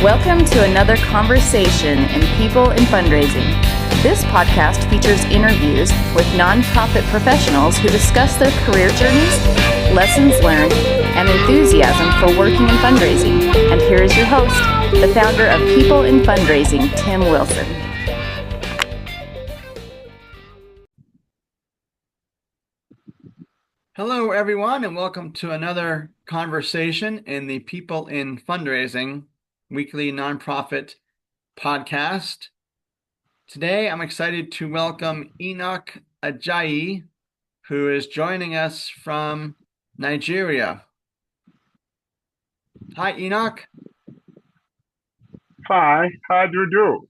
Welcome to another conversation in People in Fundraising. This podcast features interviews with nonprofit professionals who discuss their career journeys, lessons learned, and enthusiasm for working in fundraising. And here is your host, the founder of People in Fundraising, Tim Wilson. Hello, everyone, and welcome to another conversation in the People in Fundraising weekly nonprofit podcast. Today, I'm excited to welcome Enock Ajayi, who is joining us from Nigeria. Hi, Enock. Hi, how do you do?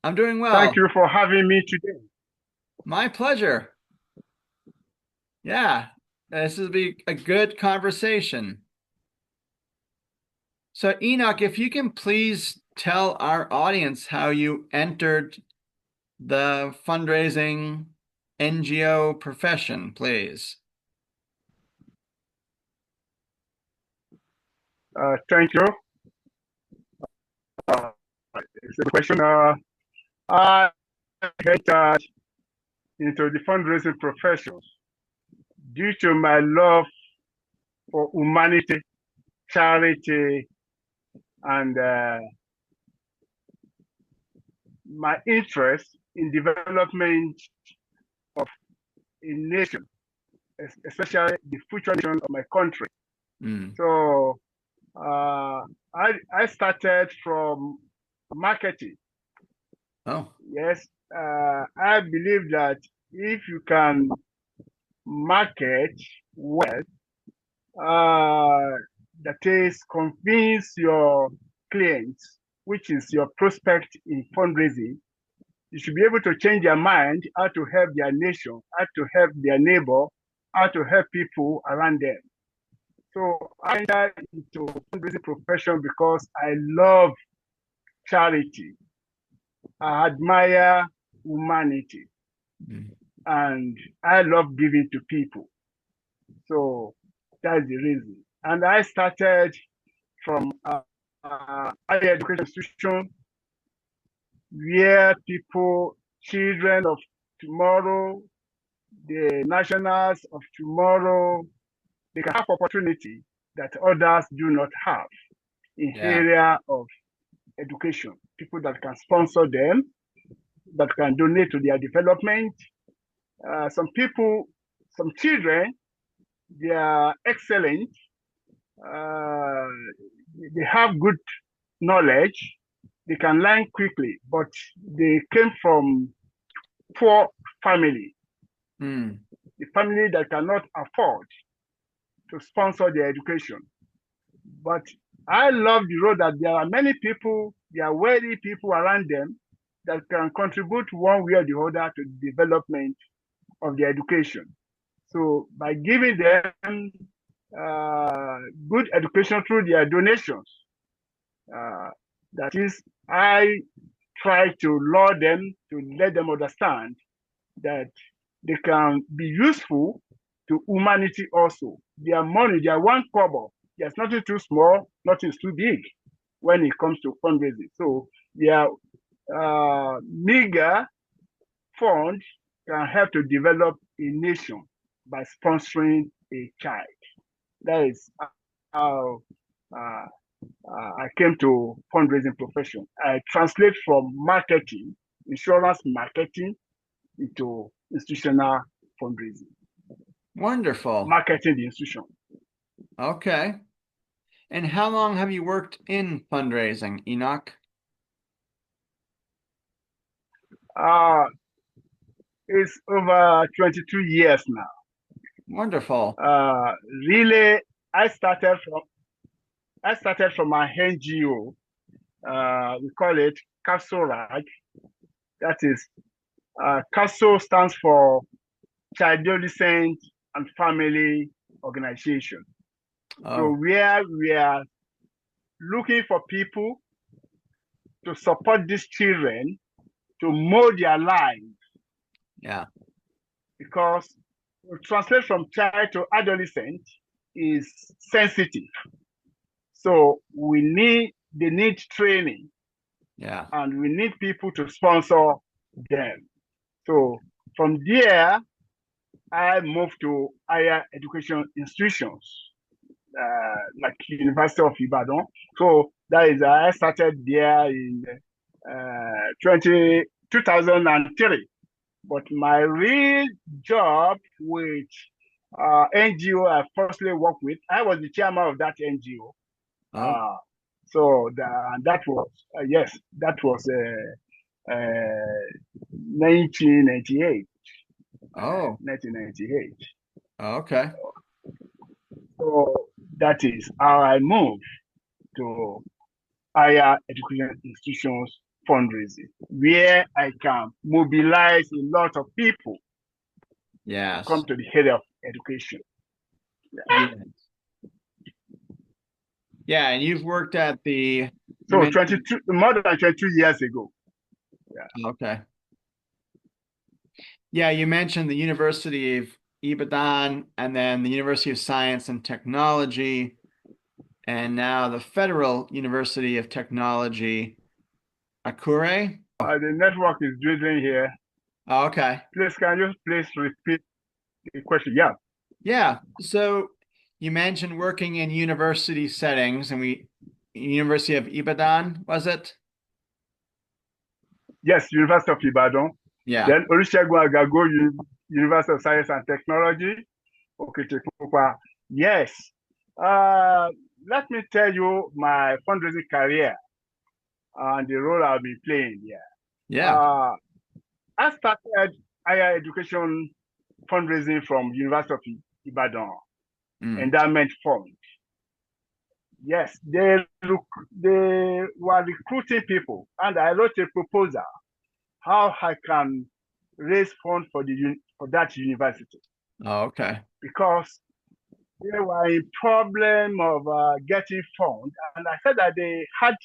I'm doing well. Thank you for having me today. My pleasure. Yeah, this will be a good conversation. So, Enock, if you can please tell our audience how you entered the fundraising NGO profession, please. Thank you. It's a question. I entered into the fundraising profession due to my love for humanity, charity, and my interest in development of a nation, especially the future nation of my country. So I started from marketing. Oh. Yes, I believe that if you can market well, that is, convince your clients, which is your prospect in fundraising, you should be able to change their mind how to help their nation, how to help their neighbor, how to help people around them. So I entered into fundraising profession because I love charity. I admire humanity, and I love giving to people. So that's the reason. And I started from higher education institution where people, children of tomorrow, the nationals of tomorrow, they can have opportunity that others do not have in area of education. People that can sponsor them, that can donate to their development. Some people, some children, they are excellent. They have good knowledge. They can learn quickly, but they came from poor family. The family that cannot afford to sponsor their education. But I love the road that there are many people, there are wealthy people around them that can contribute one way or the other to the development of their education. So by giving them good education through their donations, that is, I try to lure them, to let them understand that they can be useful to humanity also. Their money, their one kobo, there's nothing too small, nothing too big when it comes to fundraising. So their meager fund can help to develop a nation by sponsoring a child. That is how I came to fundraising profession. I translate from marketing, insurance marketing, into institutional fundraising. Wonderful. Marketing the institution. Okay. And how long have you worked in fundraising, Enock? It's over 22 years now. Wonderful. Really, I started from an NGO. We call it CASORAG. That is, CASO stands for Child, Adolescent, and Family Organization. So where we are looking for people to support these children to mold their lives. Yeah. Because to translate from child to adolescent is sensitive. So we need they need training. Yeah. And we need people to sponsor them. So from there, I moved to higher education institutions, like University of Ibadan. So that is, I started there in 2003. But my real job with NGO I firstly worked with, I was the chairman of that NGO. Oh. So that was, yes, that was 1998. Oh. 1998. Okay. So that is how I moved to higher education institutions fundraising, where I can mobilize a lot of people to Yes. come to the area of education. Yes. Yeah, and you've worked at the So 22, more than 22 years ago. Okay. Yeah, you mentioned the University of Ibadan and then the University of Science and Technology, and now the Federal University of Technology-Akure. The network is dwindling here. Oh, okay. Please, can you please repeat the question? Yeah. Yeah. So you mentioned working in university settings, and University of Ibadan, was it? Yes, University of Ibadan. Yeah. Then Olusegun Agagu, University of Science and Technology. Okay, yes. Let me tell you my fundraising career and the role I'll be playing here. Yeah. I started higher education fundraising from University of Ibadan, Endowment Fund. Yes, they were recruiting people, and I wrote a proposal how I can raise funds for that university. Oh, okay. Because they were in problem of getting funds, and I said that they had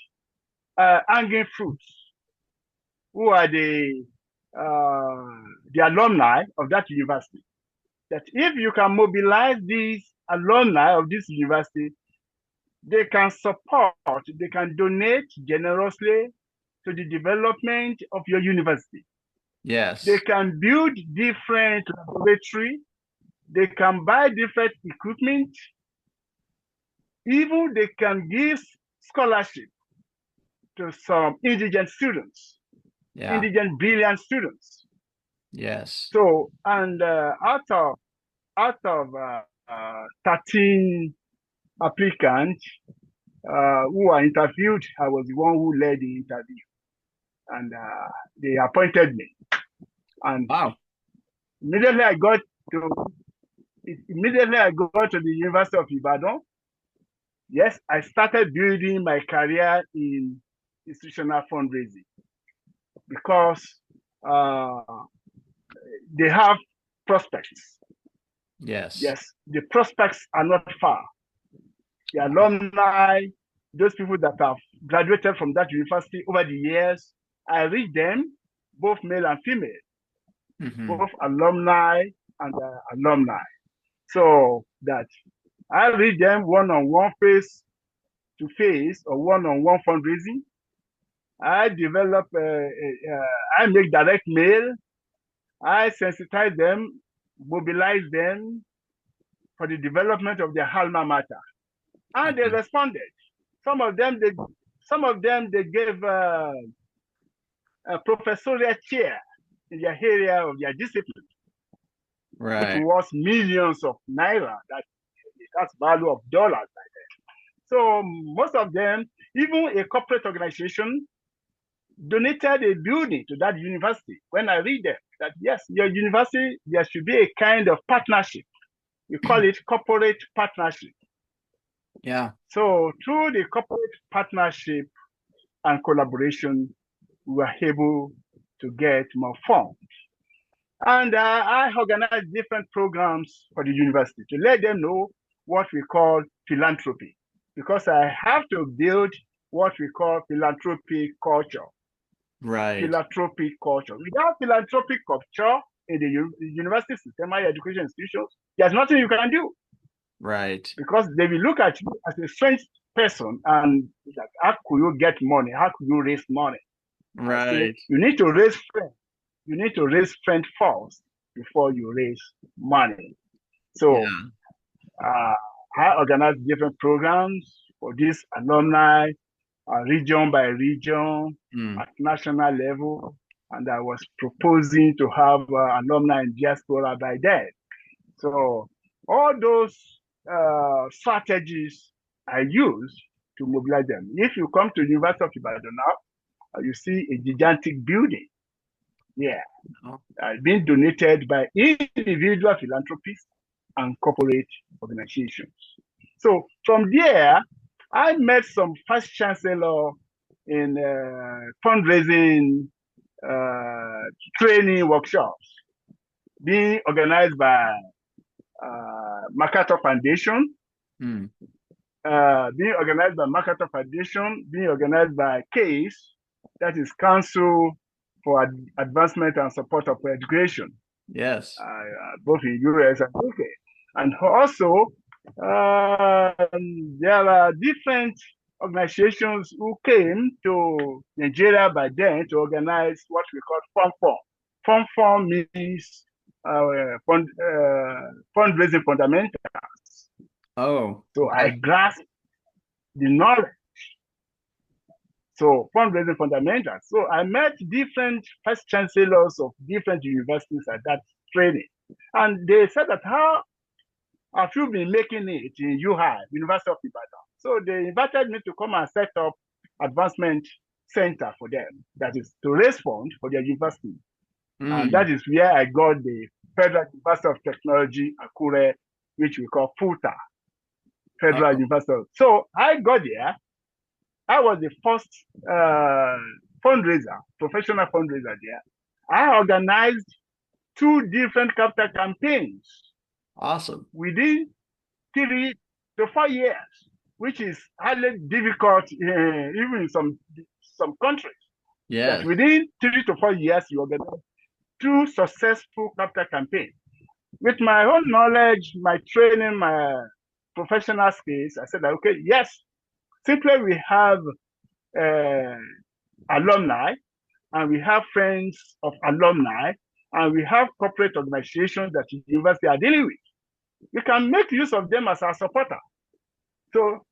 hanging fruits, who are the alumni of that university. That if you can mobilize these alumni of this university, they can support, they can donate generously to the development of your university. Yes. They can build different laboratories. They can buy different equipment. Even they can give scholarship to some indigent students, indigent brilliant students. Yes. So, and out of 13 applicants who were interviewed, I was the one who led the interview, and they appointed me. And wow. Immediately I got to the University of Ibadan. Yes, I started building my career in institutional fundraising because they have prospects. Yes. Yes, the prospects are not far. The alumni, those people that have graduated from that university over the years, I read them, both male and female, both alumni and alumni. So that I read them one-on-one, face-to-face, or one-on-one fundraising. I develop, I make direct mail. I sensitize them, mobilize them for the development of their alma mater. And they responded. Some of them, they gave a professorial chair in their area of their discipline, which was millions of naira. That's value of dollars like that. So most of them, even a corporate organization, donated a building to that university. When I read them, that yes, your university, there should be a kind of partnership. We call it corporate partnership. Yeah. So through the corporate partnership and collaboration, we were able to get more funds. And I organized different programs for the university to let them know what we call philanthropy, because I have to build what we call philanthropic culture. Right. Philanthropic culture. Without philanthropic culture in the university system, higher education institutions, there's nothing you can do. Right. Because they will look at you as a strange person, and like, how could you get money? How could you raise money? I say, Right. you need to raise friends. You need to raise friends first before you raise money. So I organize different programs for this alumni, region by region, at national level, and I was proposing to have alumni in diaspora by then. So all those strategies I use to mobilize them. If you come to the University of Ibadan now, you see a gigantic building. Yeah, being donated by individual philanthropists and corporate organizations. So from there, I met some vice chancellor in fundraising training workshops being organized by MacArthur Foundation, being organized by MacArthur Foundation, being organized by CASE, that is Council for Advancement and Support of Education. Yes. Both in US and UK. And also, there are different organizations who came to Nigeria by then to organize what we call FundForm. FundForm means fundraising fundamentals. Oh. So I grasped the knowledge. So fundraising fundamentals. So I met different vice chancellors of different universities at that training. And they said that how have you been making it in UI, University of Ibadan? So they invited me to come and set up advancement center for them. That is to raise funds for their university. And that is where I got the Federal University of Technology-Akure, which we call FUTA, Federal University. So I got there. I was the first fundraiser, professional fundraiser there. I organized 2 different capital campaigns. Awesome. Within 3 to 4 years, which is highly difficult even in some countries. Yes. But within 3 to 4 years, you organize 2 successful capital campaigns. With my own knowledge, my training, my professional skills, I said, okay, yes, simply we have alumni, and we have friends of alumni, and we have corporate organizations that the university are dealing with. We can make use of them as our supporter. So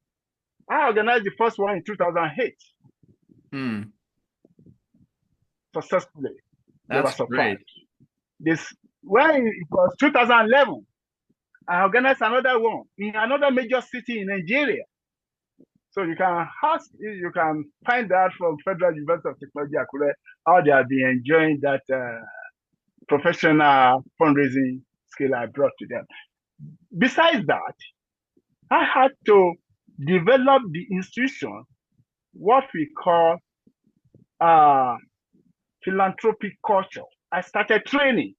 I organized the first one in 2008. Successfully. That's great. When it was 2011, I organized another one in another major city in Nigeria. So you can find out from Federal University of Technology-Akure how they have been enjoying that professional fundraising skill I brought to them. Besides that, I had to develop the institution, what we call philanthropic culture. I started training.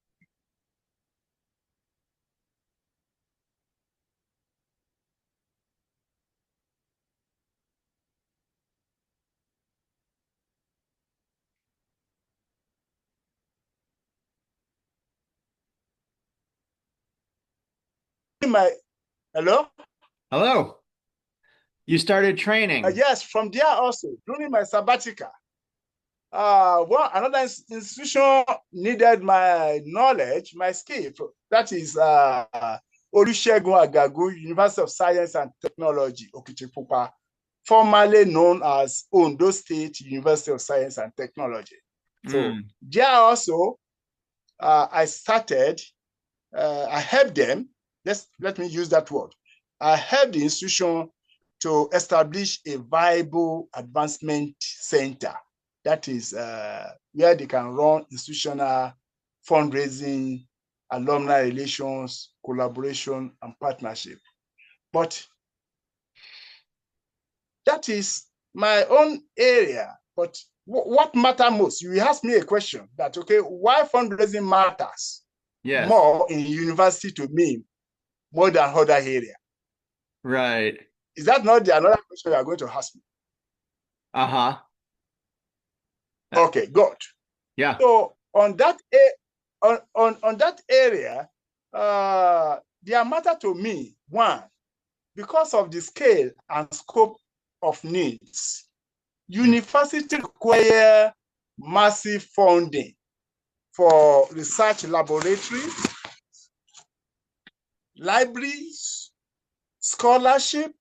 Hello. You started training. Yes, from there also, during my sabbatical. Another institution needed my knowledge, my skill. That is Olusegun Agagu, University of Science and Technology, Okitipupa, formerly known as Ondo State University of Science and Technology. So there also, I started, I helped them, let me use that word. I helped the institution to establish a viable advancement center. That is where they can run institutional fundraising, alumni relations, collaboration, and partnership. But that is my own area. But what matters most? You asked me a question that, okay, why fundraising matters more in university to me more than other area. Right. Is that not another question you are going to ask me? Uh-huh. Okay, good. Yeah. So on that area, there matter to me, one, because of the scale and scope of needs. University require massive funding for research laboratories, libraries, scholarship,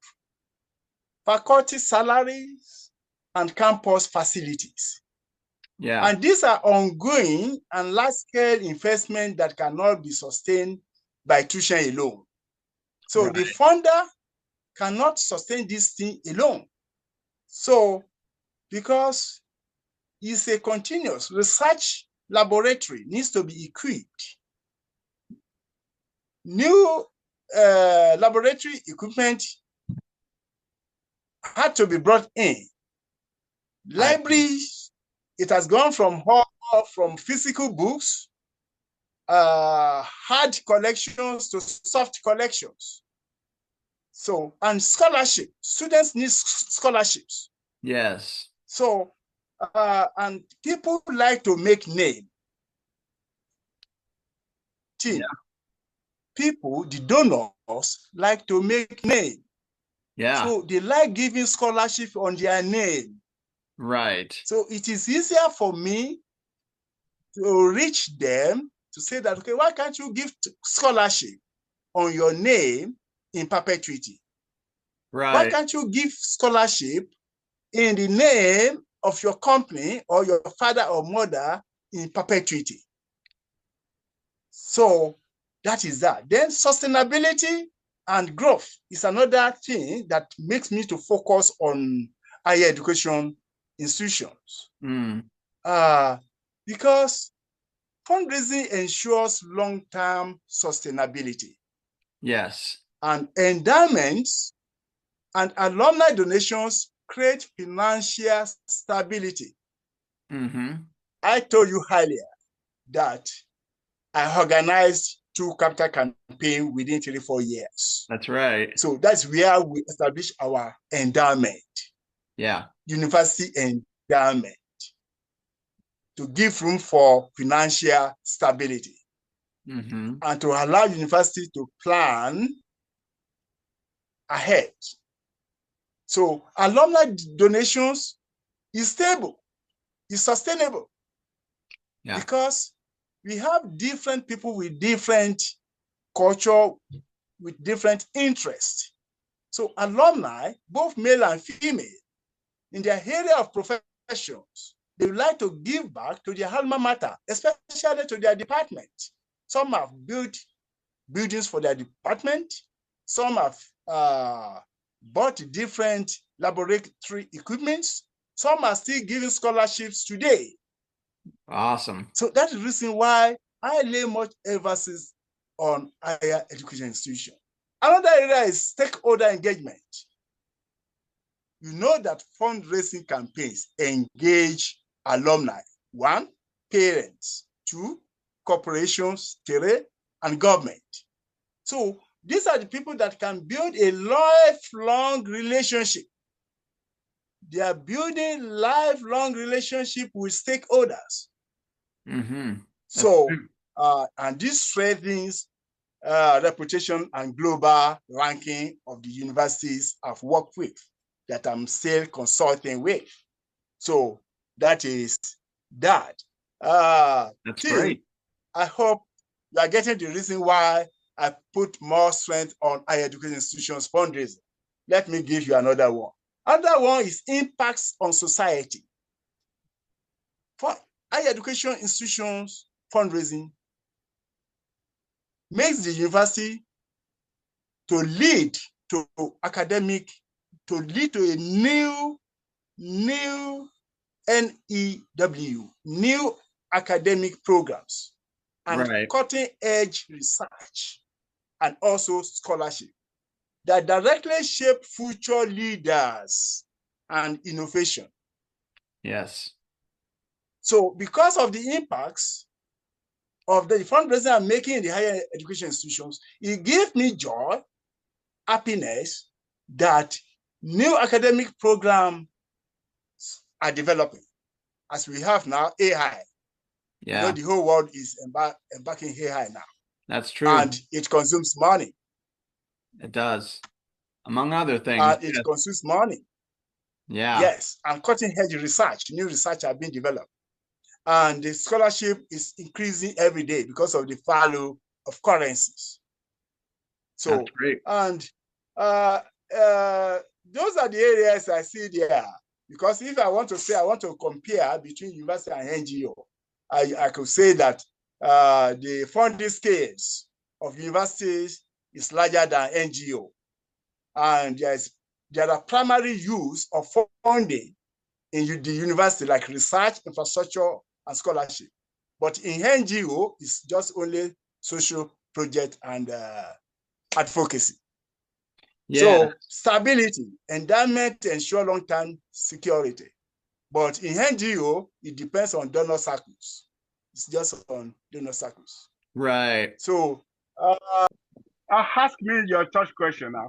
faculty salaries, and campus facilities. Yeah. And these are ongoing and large-scale investment that cannot be sustained by tuition alone. So Right. the funder cannot sustain this thing alone. So because it's a continuous research laboratory needs to be equipped. New laboratory equipment had to be brought in. Libraries, it has gone from physical books, hard collections to soft collections. So, and scholarship, students need scholarships. Yes. So, and people like to make name. Yeah. People, the donors, like to make name. Yeah. So they like giving scholarship on their name. Right. So it is easier for me to reach them to say that, okay, why can't you give scholarship on your name in perpetuity? Right. Why can't you give scholarship in the name of your company or your father or mother in perpetuity? So that is that. Then sustainability and growth is another thing that makes me to focus on higher education institutions. Because fundraising ensures long-term sustainability. Yes. And endowments and alumni donations create financial stability. I told you earlier that I organized 2 capital campaigns within 3-4 years. That's right. So that's where we established our endowment. Yeah. University endowment to give room for financial stability and to allow university to plan ahead. So alumni donations is stable, is sustainable. Yeah. Because we have different people with different culture, with different interests. So alumni, both male and female, in their area of professions, they would like to give back to their alma mater, especially to their department. Some have built buildings for their department. Some have bought different laboratory equipments. Some are still giving scholarships today. Awesome. So that's the reason why I lay much emphasis on higher education institutions. Another area is stakeholder engagement. You know that fundraising campaigns engage alumni. 1, parents. 2, corporations, 3, and government. So these are the people that can build a lifelong relationship. They are building lifelong relationship with stakeholders. So, and this strengthens reputation and global ranking of the universities I've worked with that I'm still consulting with. So that is that. That's great. I hope you are getting the reason why I put more strength on higher education institutions fundraising. Let me give you another one. Another one is impacts on society. For higher education institutions fundraising makes the university to lead to academic, to lead to a new NEW, new academic programs and cutting-edge research and also scholarship that directly shape future leaders and innovation. Yes. So because of the impacts of the fundraising I'm making in the higher education institutions, it gives me joy, happiness that new academic programs are developing. As we have now, AI. Yeah. You know, the whole world is embarking AI now. That's true. And it consumes money. It does, among other things. It consumes money. Yeah. Yes, and cutting-edge research, new research are being developed. And the scholarship is increasing every day because of the value of currencies. So, that's great. And those are the areas I see there. Because if I want to say, I want to compare between university and NGO, I could say that the funding scales of universities is larger than NGO. And there are primary use of funding in the university, like research, infrastructure, and scholarship. But in NGO, it's just only social project and advocacy. Yeah. So stability, endowment ensure long-term security. But in NGO, it depends on donor circles. It's just on donor circles. Right. So ask me your third question now.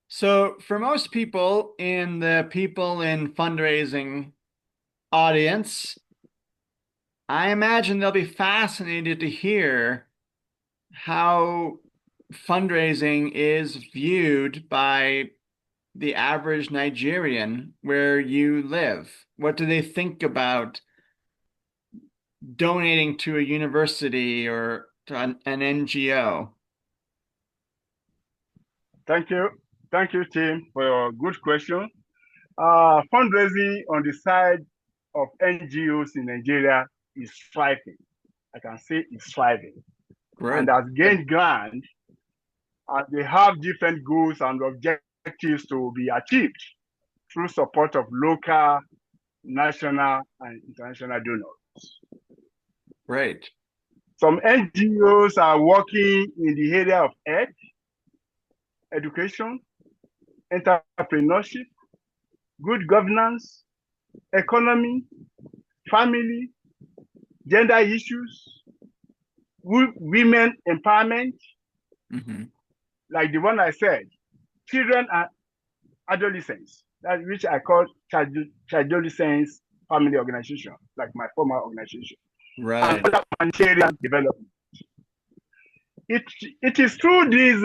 So for most people in the people in fundraising audience, I imagine they'll be fascinated to hear how fundraising is viewed by the average Nigerian where you live. What do they think about donating to a university or to an NGO? Thank you, Tim, for your good question. Fundraising on the side of NGOs in Nigeria is thriving. I can say it's thriving. Great. And has gained ground, and they have different goals and objectives to be achieved through support of local, national, and international donors. Great. Some NGOs are working in the area of health, education, entrepreneurship, good governance, economy, family, gender issues, women empowerment, like the one I said, children and adolescents, that which I call adolescents family organization, like my former organization. Right. And other humanitarian development. It is through this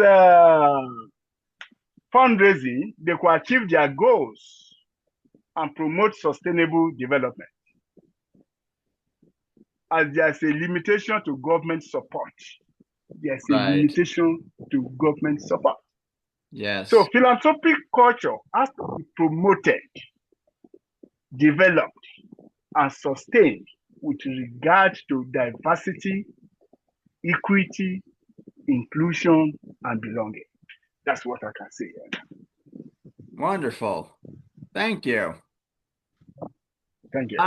fundraising they could achieve their goals and promote sustainable development. As there's a limitation to government support. There's a limitation to government support. Yes. So philanthropic culture has to be promoted, developed, and sustained with regard to diversity, equity, inclusion, and belonging. That's what I can say. Wonderful. Thank you. Thank you.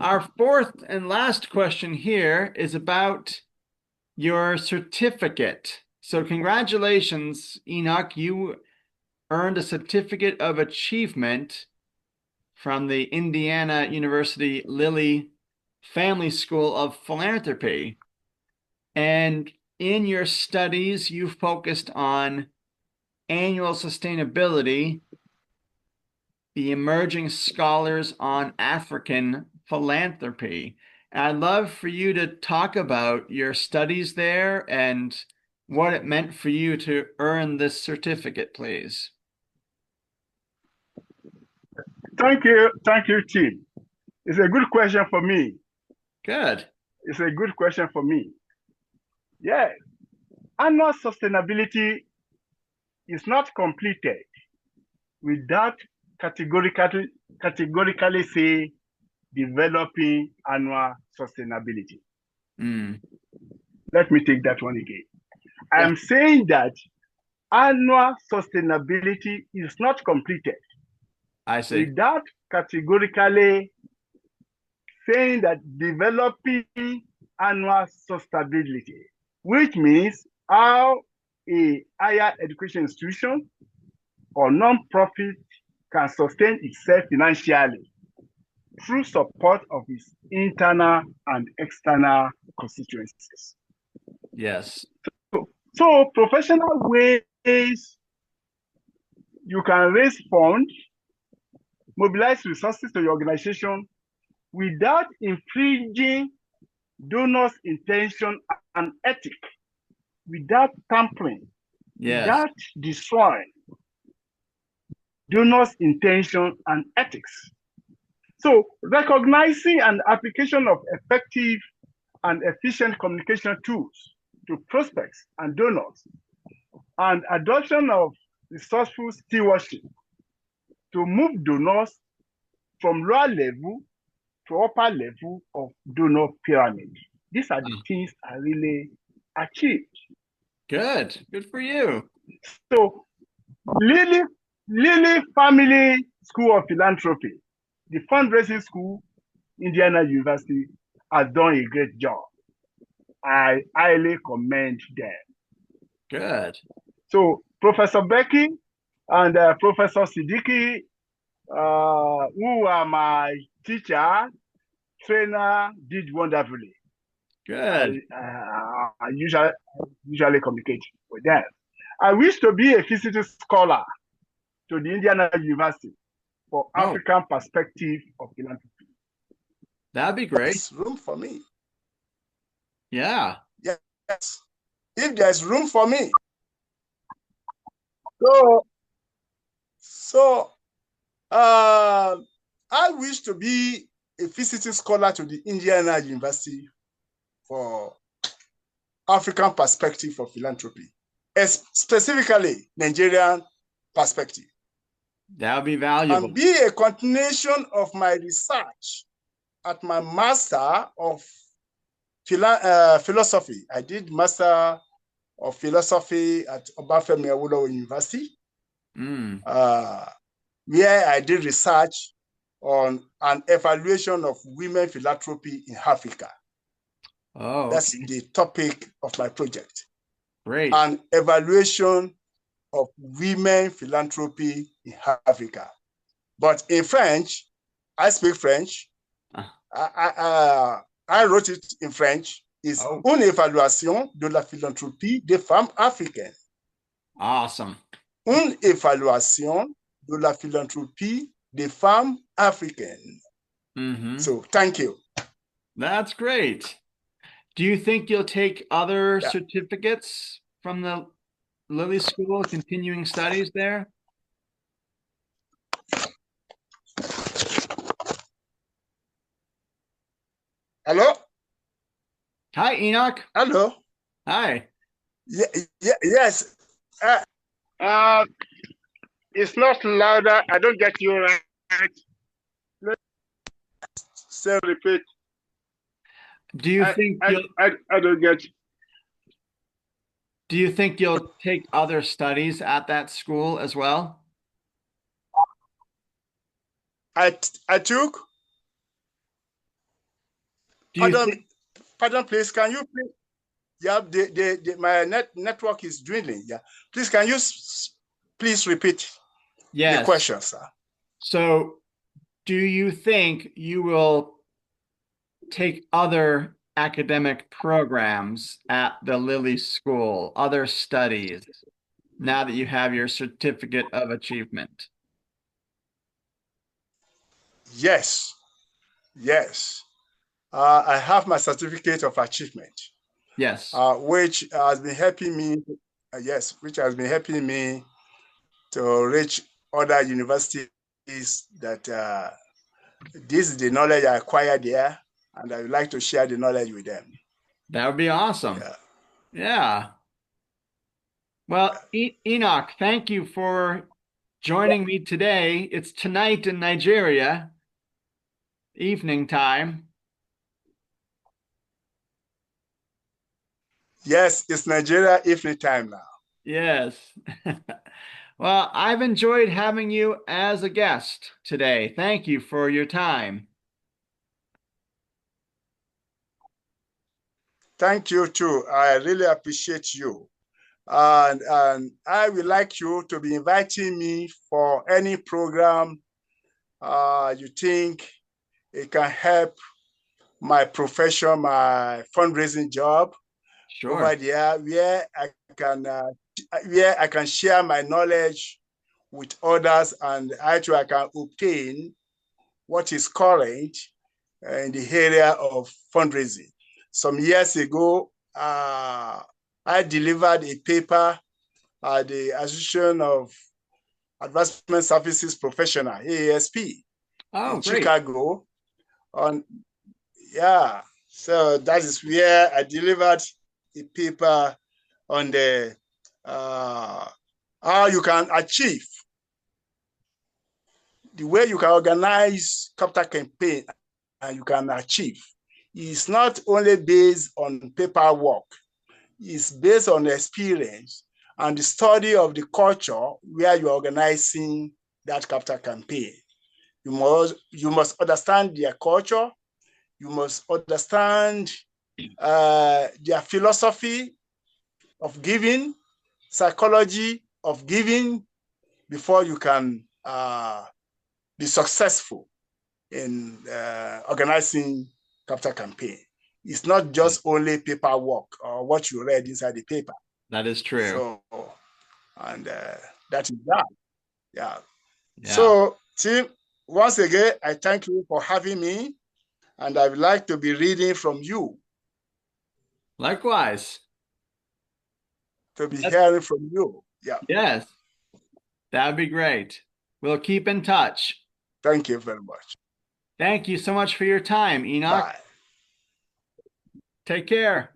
Our fourth and last question here is about your certificate. So congratulations, Enock. You earned a certificate of achievement from the Indiana University Lilly School of Philanthropy. And in your studies, you focused on annual sustainability, the emerging scholars on African philanthropy. And I'd love for you to talk about your studies there and what it meant for you to earn this certificate, please. Thank you, Tim. It's a good question for me. Good. It's a good question for me. Yeah, annual sustainability is not completed without categorically say developing annual sustainability. Let me take that one again. I'm saying that annual sustainability is not completed. I see. Without categorically saying that developing annual sustainability, which means how a higher education institution or non-profit can sustain itself financially through support of its internal and external constituencies. Yes. So professional ways you can raise funds, mobilize resources to your organization without infringing donors' intention and ethic, without tampering, without destroying donors' intention and ethics. So recognizing an application of effective and efficient communication tools to prospects and donors, and adoption of resourceful stewardship to move donors from lower level to upper level of donor pyramid. These are the things I really achieved. Good for you. So Lilly Family School of Philanthropy, the fundraising school, Indiana University, has done a great job. I highly commend them. Good. So Professor Becky and Professor Siddiqui, who are my teacher, trainer, did wonderfully. Good. I usually communicate with them. I wish to be a visiting scholar to the Indiana University for African perspective of philanthropy. That'd be great. There's room for me. Yeah. Yes. If there's room for me. So I wish to be a visiting scholar to the Indiana University for African perspective of philanthropy, specifically Nigerian perspective. That would be valuable. And be a continuation of my research at my Master of Philosophy. I did Master of Philosophy at Obafemi Awolowo University, where I did research on an evaluation of women philanthropy in Africa. Oh, that's the topic of my project. Great. An evaluation of women philanthropy in Africa. But in French, I speak French. I wrote it in French. It's une évaluation de la philanthropie des femmes africaines. Awesome. Une évaluation de la philanthropie des femmes africaines. So thank you. That's great. Do you think you'll take other certificates from the Lilly School, continuing studies there? Hello? Hi, Enoch. Hello? Hi. Yes. It's not louder. I don't get you right. So repeat. Do you think I don't get you. Do you think you'll take other studies at that school as well? I took. Pardon, please. Can you please? Yeah, my network is dwindling. Yeah, please. Can you please repeat the question, sir? So, do you think you will take other academic programs at the Lilly School, other studies, now that you have your certificate of achievement? Yes. I have my certificate of achievement. Yes. Which has been helping me. Which has been helping me to reach other universities. That this is the knowledge I acquired there, and I would like to share the knowledge with them. That would be awesome. Yeah. Well, Enoch, thank you for joining me today. It's tonight in Nigeria, evening time. Yes, it's Nigeria evening time now. Yes. Well, I've enjoyed having you as a guest today. Thank you for your time. Thank you too. I really appreciate you. And I would like you to be inviting me for any program you think it can help my profession, my fundraising job. Sure. Over there, where I can share my knowledge with others, and actually I can obtain what is current in the area of fundraising. Some years ago, I delivered a paper at the Association of Advancement Services Professional, AASP, Oh, in great. Chicago. So that is where I delivered a paper on the how you can achieve, the way you can organize capital campaign and you can achieve. It's not only based on paperwork, it's based on experience and the study of the culture where you're organizing that capital campaign. You must understand their culture. You must understand their philosophy of giving, psychology of giving, before you can be successful in organizing capital campaign. It's not just only paperwork or what you read inside the paper. That is true. So, and that is that. Yeah. Yeah. So, Tim, once again, I thank you for having me, and I would like to be reading from you. Likewise. To be hearing from you. Yeah. Yes. That'd be great. We'll keep in touch. Thank you very much. Thank you so much for your time, Enoch. Bye. Take care.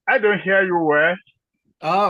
I don't hear you well. Oh.